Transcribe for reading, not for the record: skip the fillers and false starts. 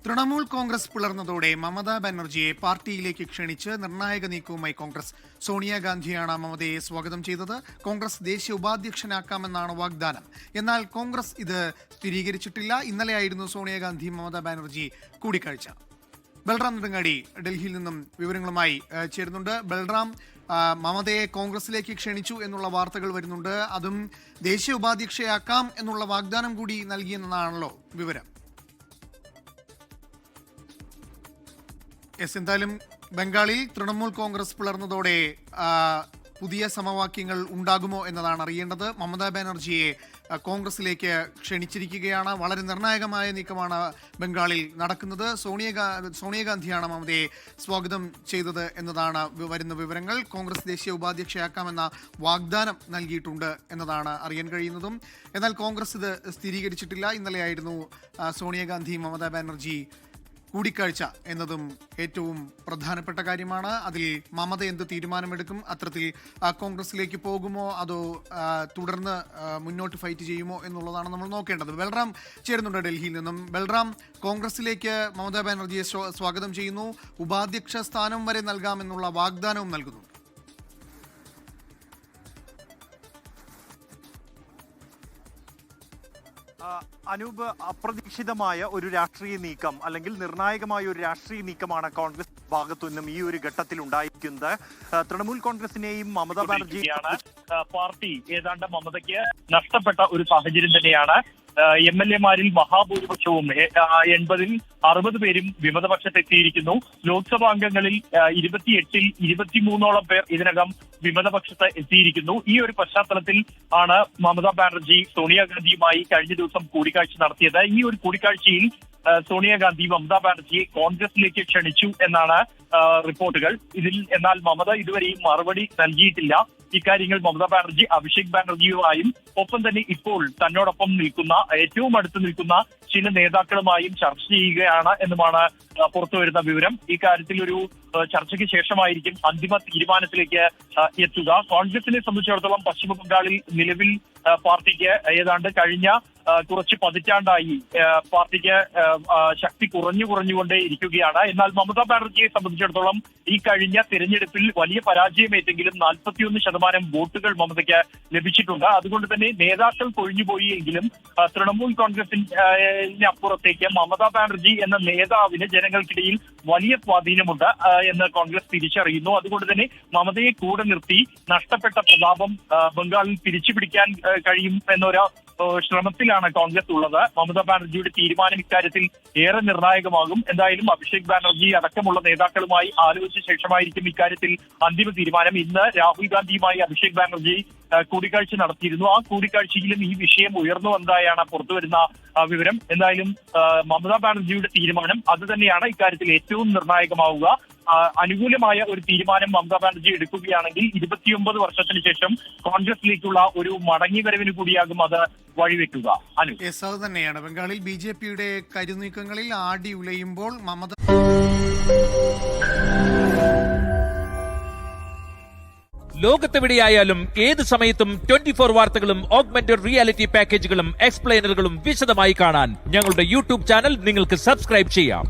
തൃണമൂൽ കോൺഗ്രസ് പിളർന്നതോടെ മമതാ ബാനർജിയെ പാർട്ടിയിലേക്ക് ക്ഷണിച്ച് നിർണായക നീക്കവുമായി കോൺഗ്രസ്. സോണിയാഗാന്ധിയാണ് മമതയെ സ്വാഗതം ചെയ്തത്. കോൺഗ്രസ് ദേശീയ ഉപാധ്യക്ഷനാക്കാമെന്നാണ് വാഗ്ദാനം. എന്നാൽ കോൺഗ്രസ് ഇത് സ്ഥിരീകരിച്ചിട്ടില്ല. ഇന്നലെയായിരുന്നു സോണിയാഗാന്ധി മമതാ ബാനർജി കൂടിക്കാഴ്ച. ബൽറാം നെടുങ്ങാടി ഡൽഹിയിൽ നിന്നും വിവരങ്ങളുമായി ചേരുന്നുണ്ട്. ബൽറാം, മമതയെ കോൺഗ്രസിലേക്ക് ക്ഷണിച്ചു എന്നുള്ള വാർത്തകൾ വരുന്നുണ്ട്. അതും ദേശീയ ഉപാധ്യക്ഷയാക്കാം എന്നുള്ള വാഗ്ദാനം കൂടി നൽകിയെന്നാണല്ലോ വിവരം. എന്തായാലും ബംഗാളിൽ തൃണമൂൽ കോൺഗ്രസ് പിളർന്നതോടെ പുതിയ സമവാക്യങ്ങൾ ഉണ്ടാകുമോ എന്നതാണ് അറിയേണ്ടത്. മമതാ ബാനർജിയെ കോൺഗ്രസിലേക്ക് ക്ഷണിച്ചിരിക്കുകയാണ്. വളരെ നിർണായകമായ നീക്കമാണ് ബംഗാളിൽ നടക്കുന്നത്. സോണിയാഗാന്ധിയാണ് മമതയെ സ്വാഗതം ചെയ്തത് എന്നതാണ് വരുന്ന വിവരങ്ങൾ. കോൺഗ്രസ് ദേശീയ ഉപാധ്യക്ഷയാക്കാമെന്ന വാഗ്ദാനം നൽകിയിട്ടുണ്ട് എന്നതാണ് അറിയാൻ കഴിയുന്നതും. എന്നാൽ കോൺഗ്രസ് ഇത് സ്ഥിരീകരിച്ചിട്ടില്ല. ഇന്നലെയായിരുന്നു സോണിയാഗാന്ധി മമതാ ബാനർജി കൂടിക്കാഴ്ച എന്നതും ഏറ്റവും പ്രധാനപ്പെട്ട കാര്യമാണ്. അതിൽ മമത എന്ത് തീരുമാനമെടുക്കും? അത്തരത്തിൽ കോൺഗ്രസിലേക്ക് പോകുമോ അതോ തുടർന്ന് മുന്നോട്ട് ഫൈറ്റ് ചെയ്യുമോ എന്നുള്ളതാണ് നമ്മൾ നോക്കേണ്ടത്. ബൽറാം ചേരുന്നുണ്ട് ഡൽഹിയിൽ നിന്നും. ബൽറാം, കോൺഗ്രസിലേക്ക് മമതാ ബാനർജിയെ സ്വാഗതം ചെയ്യുന്നു. ഉപാധ്യക്ഷ സ്ഥാനം വരെ നൽകാമെന്നുള്ള വാഗ്ദാനവും നൽകുന്നു. അനൂപ്, അപ്രതീക്ഷിതമായ ഒരു രാഷ്ട്രീയ നീക്കം അല്ലെങ്കിൽ നിർണായകമായ ഒരു രാഷ്ട്രീയ നീക്കമാണ് കോൺഗ്രസ് ഭാഗത്തു നിന്നും ഈ ഒരു ഘട്ടത്തിൽ ഉണ്ടായിരിക്കുന്നത്. തൃണമൂൽ കോൺഗ്രസിനെയും മമതാ ബാനർജിയാണ് പാർട്ടി ഏതാണ്ട് മമതയ്ക്ക് നഷ്ടപ്പെട്ട ഒരു സാഹചര്യം തന്നെയാണ്. MLA-മാരിൽ മഹാഭൂരിപക്ഷവും 80-ൽ 60 പേരും വിമതപക്ഷത്തെത്തിയിരിക്കുന്നു. ലോക്സഭാ അംഗങ്ങളിൽ 28-ൽ 23ഓളം പേർ ഇതിനകം വിമതപക്ഷത്ത് എത്തിയിരിക്കുന്നു. ഈ ഒരു പശ്ചാത്തലത്തിൽ ആണ് മമതാ ബാനർജി സോണിയാഗാന്ധിയുമായി കഴിഞ്ഞ ദിവസം കൂടിക്കാഴ്ച നടത്തിയത്. ഈ ഒരു കൂടിക്കാഴ്ചയിൽ സോണിയാഗാന്ധി മമതാ ബാനർജിയെ കോൺഗ്രസിലേക്ക് ക്ഷണിച്ചു എന്നാണ് റിപ്പോർട്ടുകൾ. എന്നാൽ മമത ഇതുവരെയും മറുപടി നൽകിയിട്ടില്ല. ഇക്കാര്യങ്ങൾ മമതാ ബാനർജി അഭിഷേക് ബാനർജിയുമായും ഒപ്പം തന്നെ ഇപ്പോൾ തന്നോടൊപ്പം നിൽക്കുന്ന ഏറ്റവും അടുത്ത് നിൽക്കുന്ന ചില നേതാക്കളുമായും ചർച്ച ചെയ്യുകയാണ് എന്നുമാണ് പുറത്തുവരുന്ന വിവരം. ഇക്കാര്യത്തിൽ ഒരു ചർച്ചയ്ക്ക് ശേഷമായിരിക്കും അന്തിമ തീരുമാനത്തിലേക്ക് എത്തുക. കോൺഗ്രസിനെ സംബന്ധിച്ചിടത്തോളം പശ്ചിമ ബംഗാളിൽ നിലവിൽ പാർട്ടിക്ക് ഏതാണ്ട് കഴിഞ്ഞ കുറച്ച് പതിറ്റാണ്ടായി പാർട്ടിക്ക് ശക്തി കുറഞ്ഞുകൊണ്ടേ ഇരിക്കുകയാണ്. എന്നാൽ മമതാ ബാനർജിയെ സംബന്ധിച്ചിടത്തോളം ഈ കഴിഞ്ഞ തിരഞ്ഞെടുപ്പിൽ വലിയ പരാജയമേറ്റെങ്കിലും 41% വോട്ടുകൾ മമതയ്ക്ക് ലഭിച്ചിട്ടുണ്ട്. അതുകൊണ്ട് തന്നെ നേതാക്കൾ കൊഴിഞ്ഞുപോയി എങ്കിലും തൃണമൂൽ കോൺഗ്രസിന് അപ്പുറത്തേക്ക് മമതാ ബാനർജി എന്ന നേതാവിന് ജനങ്ങൾക്കിടയിൽ വലിയ സ്വാധീനമുണ്ട് എന്ന് കോൺഗ്രസ് തിരിച്ചറിയുന്നു. അതുകൊണ്ട് തന്നെ മമതയെ കൂടെ നിർത്തി നഷ്ടപ്പെട്ട പ്രതാപം ബംഗാളിൽ തിരിച്ചുപിടിക്കാൻ കഴിയും എന്നൊരു ശ്രമത്തിലാണ് കോൺഗ്രസ് ഉള്ളത്. മമതാ ബാനർജിയുടെ തീരുമാനം ഇക്കാര്യത്തിൽ ഏറെ നിർണായകമാകും. എന്തായാലും അഭിഷേക് ബാനർജി അടക്കമുള്ള നേതാക്കളുമായി ആലോചിച്ച ശേഷമായിരിക്കും ഇക്കാര്യത്തിൽ അന്തിമ തീരുമാനം. ഇന്ന് രാഹുൽ ഗാന്ധിയുമായി അഭിഷേക് ബാനർജി കൂടിക്കാഴ്ച നടത്തിയിരുന്നു. ആ കൂടിക്കാഴ്ചയിലും ഈ വിഷയം ഉയർന്നു വന്നതായാണ് പുറത്തുവരുന്ന വിവരം. എന്തായാലും മമതാ ബാനർജിയുടെ തീരുമാനം അത് തന്നെയാണ് ഇക്കാര്യത്തിൽ ഏറ്റവും നിർണായകമാവുക. അനുകൂലമായ ഒരു തീരുമാനം മമതാ ബാനർജി എടുക്കുകയാണെങ്കിൽ 29 വർഷത്തിന് ശേഷം കോൺഗ്രസിലേക്കുള്ള ഒരു മടങ്ങിവരവിന് കൂടിയാകും അത് വഴിവെക്കുക. അത് തന്നെയാണ്. ബംഗാളിൽ BJP-യുടെ കരുനീക്കങ്ങളിൽ ആടി ഉലയുമ്പോൾ മമത ലോകത്തെവിടെയായാലും ഏത് സമയത്തും 24 വാർത്തകളും ഓഗ്മെന്റഡ് റിയാലിറ്റി പാക്കേജുകളും എക്സ്പ്ലെയിനറുകളും വിശദമായി കാണാൻ ഞങ്ങളുടെ YouTube ചാനൽ നിങ്ങൾക്ക് സബ്സ്ക്രൈബ് ചെയ്യാം.